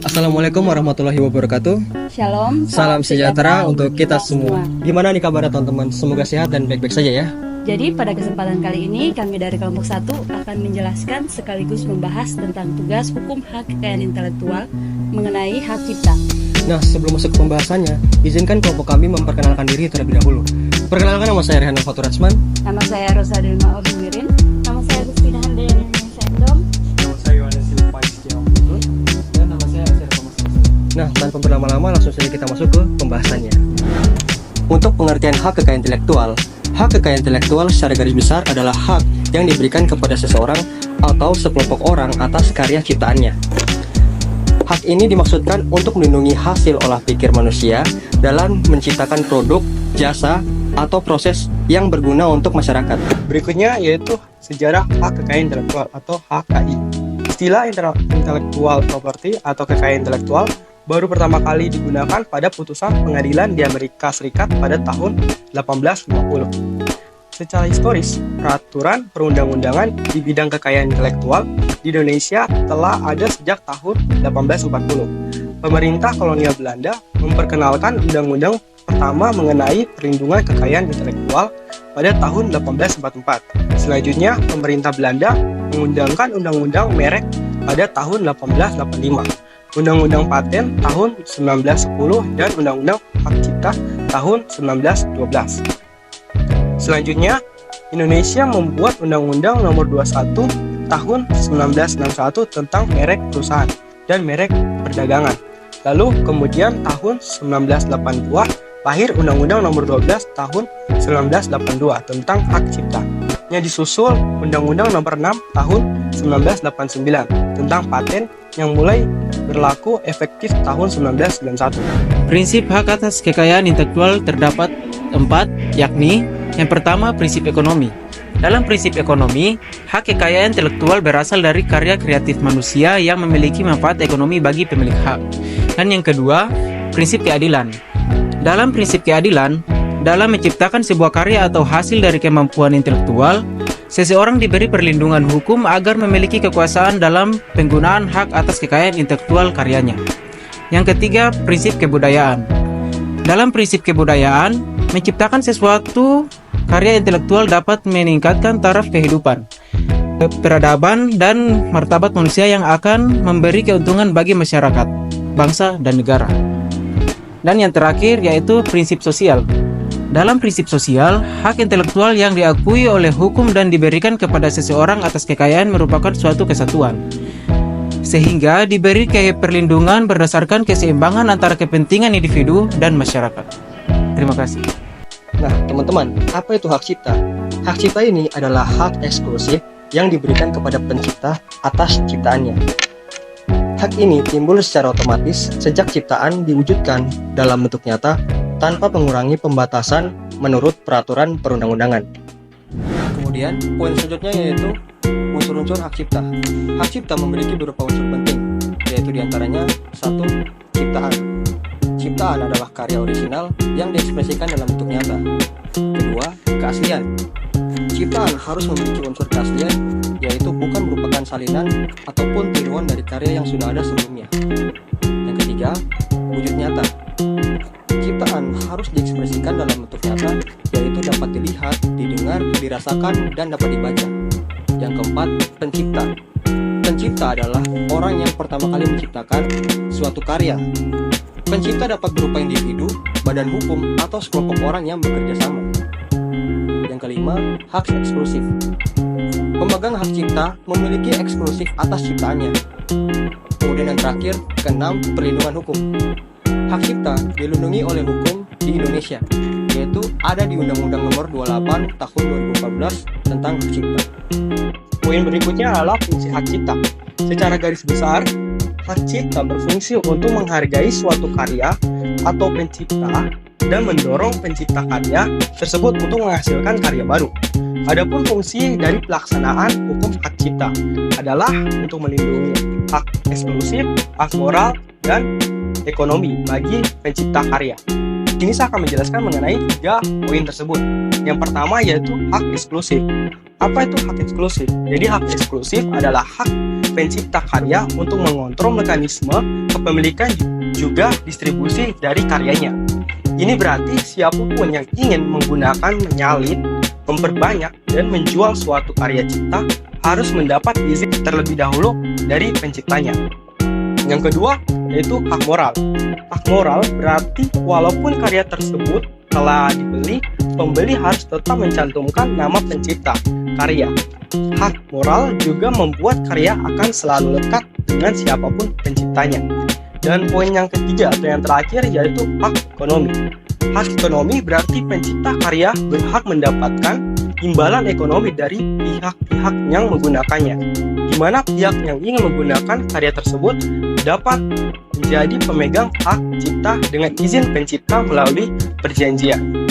Assalamualaikum warahmatullahi wabarakatuh. Shalom, Salam sejahtera untuk kita semua. Gimana nih kabarnya teman-teman? Semoga sehat dan baik-baik saja ya. Jadi pada kesempatan kali ini kami dari kelompok 1 akan menjelaskan sekaligus membahas tentang tugas hukum hak kekayaan intelektual mengenai hak cipta. Nah, sebelum masuk ke pembahasannya, izinkan kelompok kami memperkenalkan diri terlebih dahulu. Perkenalkan, nama saya Rehan Fatur Ratsman. Nama saya Rosadilma Ordumirin. Nama saya Guspina Handayani Sendom. Nama saya Yohanes Silvais Tiawan. Dan nama saya Asyar Thomas. Nah, tanpa berlama-lama langsung saja kita masuk ke pembahasannya. Untuk pengertian hak kekayaan intelektual secara garis besar adalah hak yang diberikan kepada seseorang atau sekelompok orang atas karya ciptaannya. Hak ini dimaksudkan untuk melindungi hasil olah pikir manusia dalam menciptakan produk, jasa, atau proses yang berguna untuk masyarakat. Berikutnya yaitu sejarah hak kekayaan intelektual atau HKI. Istilah intellectual property atau kekayaan intelektual baru pertama kali digunakan pada putusan pengadilan di Amerika Serikat pada tahun 1850. Secara historis, peraturan perundang-undangan di bidang kekayaan intelektual di Indonesia telah ada sejak tahun 1840. Pemerintah kolonial Belanda memperkenalkan undang-undang pertama mengenai perlindungan kekayaan intelektual pada tahun 1844. Selanjutnya, pemerintah Belanda mengundangkan undang-undang merek pada tahun 1885. Undang-undang paten tahun 1910 dan undang-undang hak cipta tahun 1912. Selanjutnya, Indonesia membuat Undang-Undang Nomor 21 tahun 1961 tentang merek perusahaan dan merek perdagangan. Lalu kemudian tahun 1982 lahir Undang-Undang Nomor 12 tahun 1982 tentang hak cipta. Yang disusul Undang-Undang Nomor 6 tahun 1989 tentang paten yang mulai berlaku efektif tahun 1991. Prinsip hak atas kekayaan intelektual terdapat 4, yakni yang pertama, prinsip ekonomi. Dalam prinsip ekonomi, hak kekayaan intelektual berasal dari karya kreatif manusia yang memiliki manfaat ekonomi bagi pemilik hak. Dan yang kedua, prinsip keadilan. Dalam prinsip keadilan, dalam menciptakan sebuah karya atau hasil dari kemampuan intelektual, seseorang diberi perlindungan hukum agar memiliki kekuasaan dalam penggunaan hak atas kekayaan intelektual karyanya. Yang ketiga, prinsip kebudayaan. Dalam prinsip kebudayaan, menciptakan sesuatu karya intelektual dapat meningkatkan taraf kehidupan, peradaban, dan martabat manusia yang akan memberi keuntungan bagi masyarakat, bangsa, dan negara. Dan yang terakhir yaitu prinsip sosial. Dalam prinsip sosial, hak intelektual yang diakui oleh hukum dan diberikan kepada seseorang atas kekayaan merupakan suatu kesatuan, sehingga diberi perlindungan berdasarkan keseimbangan antara kepentingan individu dan masyarakat. Terima kasih. Nah, teman-teman, apa itu hak cipta? Hak cipta ini adalah hak eksklusif yang diberikan kepada pencipta atas ciptaannya. Hak ini timbul secara otomatis sejak ciptaan diwujudkan dalam bentuk nyata tanpa mengurangi pembatasan menurut peraturan perundang-undangan. Kemudian, poin selanjutnya yaitu unsur-unsur hak cipta. Hak cipta memiliki beberapa unsur penting, yaitu diantaranya 1. Ciptaan. Ciptaan adalah karya orisinal yang diekspresikan dalam bentuk nyata. Kedua, keaslian. Ciptaan harus memiliki unsur keaslian, yaitu bukan merupakan salinan ataupun tiruan dari karya yang sudah ada sebelumnya. Yang ketiga, wujud nyata. Ciptaan harus diekspresikan dalam bentuk nyata, yaitu dapat dilihat, didengar, dirasakan, dan dapat dibaca. Yang keempat, pencipta. Pencipta adalah orang yang pertama kali menciptakan suatu karya. Pencipta dapat berupa individu, badan hukum, atau sekelompok orang yang bekerja sama. Yang kelima, hak eksklusif. Pemegang hak cipta memiliki eksklusif atas ciptaannya. Kemudian yang terakhir, keenam, perlindungan hukum. Hak cipta dilindungi oleh hukum di Indonesia, yaitu ada di Undang-Undang Nomor 28 Tahun 2014 tentang hak cipta. Poin berikutnya adalah fungsi hak cipta. Secara garis besar, hak cipta berfungsi untuk menghargai suatu karya atau pencipta dan mendorong pencipta karya tersebut untuk menghasilkan karya baru. Adapun fungsi dari pelaksanaan hukum hak cipta adalah untuk melindungi hak eksklusif, hak moral, dan ekonomi bagi pencipta karya. Ini saya akan menjelaskan mengenai 3 poin tersebut. Yang pertama yaitu hak eksklusif. Apa itu hak eksklusif? Jadi hak eksklusif adalah hak pencipta karya untuk mengontrol mekanisme kepemilikan juga distribusi dari karyanya. Ini berarti siapapun yang ingin menggunakan, menyalin, memperbanyak, dan menjual suatu karya cipta harus mendapat izin terlebih dahulu dari penciptanya. Yang kedua, yaitu hak moral. Hak moral berarti walaupun karya tersebut telah dibeli, pembeli harus tetap mencantumkan nama pencipta karya. Hak moral juga membuat karya akan selalu lekat dengan siapapun penciptanya. Dan poin yang ketiga atau yang terakhir yaitu hak ekonomi. Hak ekonomi berarti pencipta karya berhak mendapatkan imbalan ekonomi dari pihak-pihak yang menggunakannya, di mana pihak yang ingin menggunakan karya tersebut dapat menjadi pemegang hak cipta dengan izin pencipta melalui perjanjian.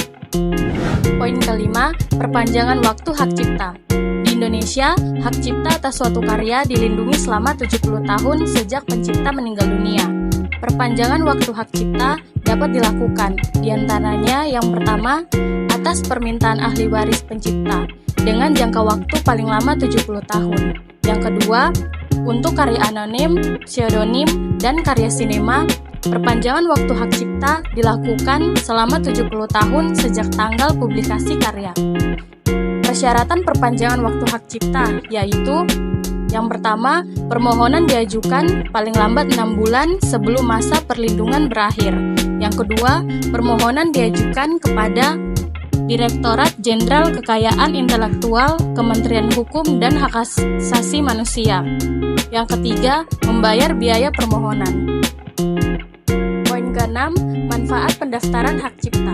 Poin kelima, perpanjangan waktu hak cipta. Di Indonesia, hak cipta atas suatu karya dilindungi selama 70 tahun sejak pencipta meninggal dunia. Perpanjangan waktu hak cipta dapat dilakukan, diantaranya yang pertama, atas permintaan ahli waris pencipta, dengan jangka waktu paling lama 70 tahun. Yang kedua, untuk karya anonim, pseudonim, dan karya sinema, perpanjangan waktu hak cipta dilakukan selama 70 tahun sejak tanggal publikasi karya. Persyaratan perpanjangan waktu hak cipta yaitu yang pertama, permohonan diajukan paling lambat 6 bulan sebelum masa perlindungan berakhir. Yang kedua, permohonan diajukan kepada Direktorat Jenderal Kekayaan Intelektual, Kementerian Hukum dan Hak Asasi Manusia. Yang ketiga, membayar biaya permohonan. Poin ke-6, manfaat pendaftaran hak cipta.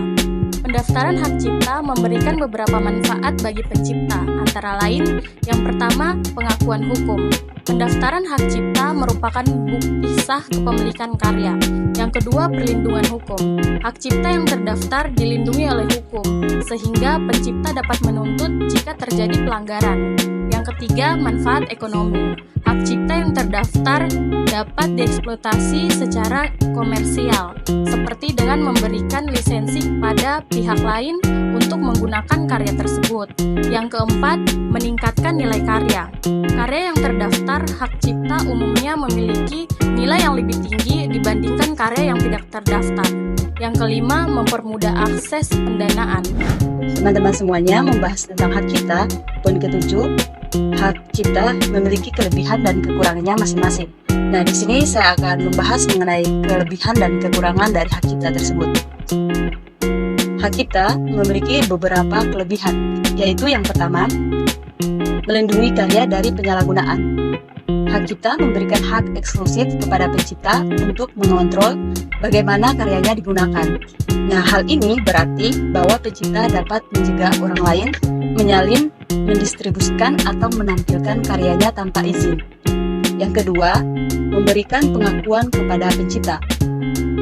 Pendaftaran hak cipta memberikan beberapa manfaat bagi pencipta, antara lain, yang pertama, pengakuan hukum. Pendaftaran hak cipta merupakan bukti sah kepemilikan karya. Yang kedua, perlindungan hukum. Hak cipta yang terdaftar dilindungi oleh hukum, sehingga pencipta dapat menuntut jika terjadi pelanggaran. Yang ketiga, manfaat ekonomi. Hak cipta yang terdaftar dapat dieksploitasi secara komersial, seperti dengan memberikan lisensi kepada pihak lain untuk menggunakan karya tersebut. Yang keempat, meningkatkan nilai karya. Karya yang terdaftar hak cipta umumnya memiliki nilai yang lebih tinggi dibandingkan karya yang tidak terdaftar. Yang kelima, mempermudah akses pendanaan. Teman-teman semuanya membahas tentang hak cipta. Poin ketujuh, hak cipta memiliki kelebihan dan kekurangannya masing-masing. Nah, di sini saya akan membahas mengenai kelebihan dan kekurangan dari hak cipta tersebut. Hak cipta memiliki beberapa kelebihan, yaitu yang pertama, melindungi karya dari penyalahgunaan. Hak cipta memberikan hak eksklusif kepada pencipta untuk mengontrol bagaimana karyanya digunakan. Nah, hal ini berarti bahwa pencipta dapat mencegah orang lain menyalin, mendistribusikan, atau menampilkan karyanya tanpa izin. Yang kedua, memberikan pengakuan kepada pencipta.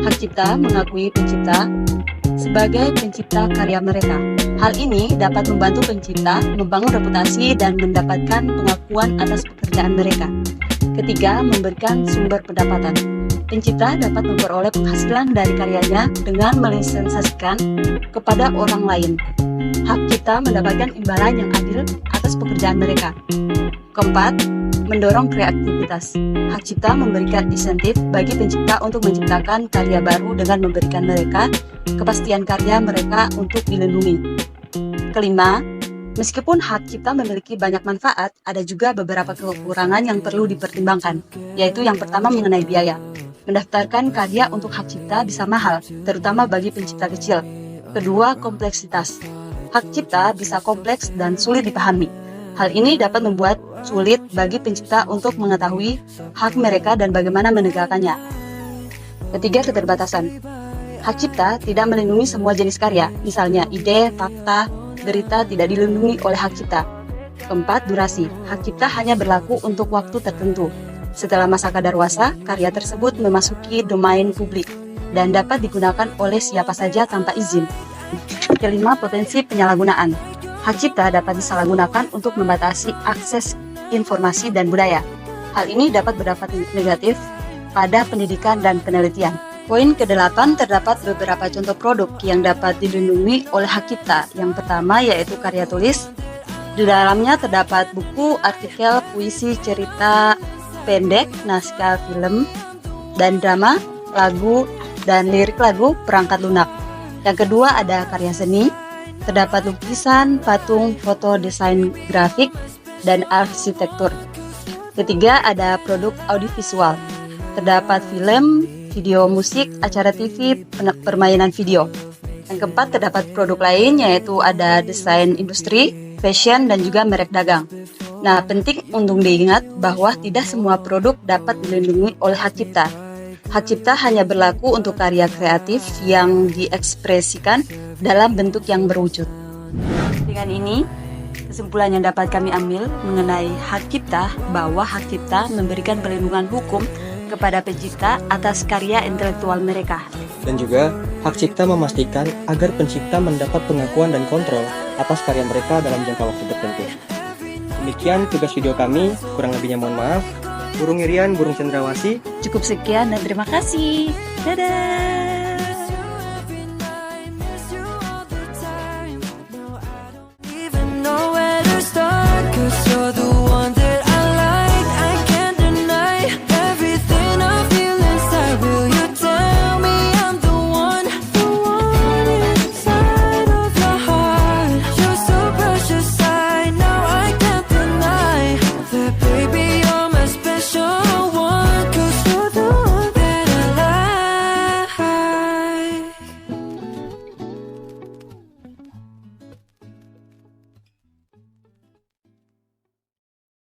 Hak cipta mengakui pencipta sebagai pencipta karya mereka. Hal ini dapat membantu pencipta membangun reputasi dan mendapatkan pengakuan atas pekerjaan mereka. Ketiga, memberikan sumber pendapatan. Pencipta dapat memperoleh penghasilan dari karyanya dengan melisensasikan kepada orang lain. Hak cipta mendapatkan imbalan yang adil atas pekerjaan mereka. Keempat, mendorong kreativitas. Hak cipta memberikan insentif bagi pencipta untuk menciptakan karya baru dengan memberikan mereka kepastian karya mereka untuk dilindungi. Kelima, meskipun hak cipta memiliki banyak manfaat, ada juga beberapa kekurangan yang perlu dipertimbangkan, yaitu yang pertama mengenai biaya. Mendaftarkan karya untuk hak cipta bisa mahal, terutama bagi pencipta kecil. Kedua, kompleksitas. Hak cipta bisa kompleks dan sulit dipahami. Hal ini dapat membuat sulit bagi pencipta untuk mengetahui hak mereka dan bagaimana menegakkannya. Ketiga, keterbatasan. Hak cipta tidak melindungi semua jenis karya, misalnya ide, fakta, berita tidak dilindungi oleh hak cipta. Keempat, durasi. Hak cipta hanya berlaku untuk waktu tertentu. Setelah masa kadaluarsa, karya tersebut memasuki domain publik dan dapat digunakan oleh siapa saja tanpa izin. Kelima, potensi penyalahgunaan. Hak cipta dapat disalahgunakan untuk membatasi akses informasi dan budaya. Hal ini dapat berdampak negatif pada pendidikan dan penelitian. Poin ke-8, terdapat beberapa contoh produk yang dapat dilindungi oleh hak cipta. Yang pertama yaitu karya tulis. Di dalamnya terdapat buku, artikel, puisi, cerita, pendek, naskah film dan drama, lagu, dan lirik lagu, perangkat lunak. Yang kedua ada karya seni, terdapat lukisan, patung, foto, desain grafik, dan arsitektur. Ketiga ada produk audiovisual, terdapat film, video musik, acara TV, permainan video. Yang keempat terdapat produk lain yaitu ada desain industri, fashion, dan juga merek dagang. Nah, penting untuk diingat bahwa tidak semua produk dapat dilindungi oleh hak cipta. Hak cipta hanya berlaku untuk karya kreatif yang diekspresikan dalam bentuk yang berwujud. Dengan ini, kesimpulan yang dapat kami ambil mengenai hak cipta bahwa hak cipta memberikan perlindungan hukum kepada pencipta atas karya intelektual mereka. Dan juga, hak cipta memastikan agar pencipta mendapat pengakuan dan kontrol atas karya mereka dalam jangka waktu tertentu. Demikian tugas video kami, kurang lebihnya mohon maaf. Burung Irian, Burung Cendrawasih. Cukup sekian dan terima kasih. Dadah!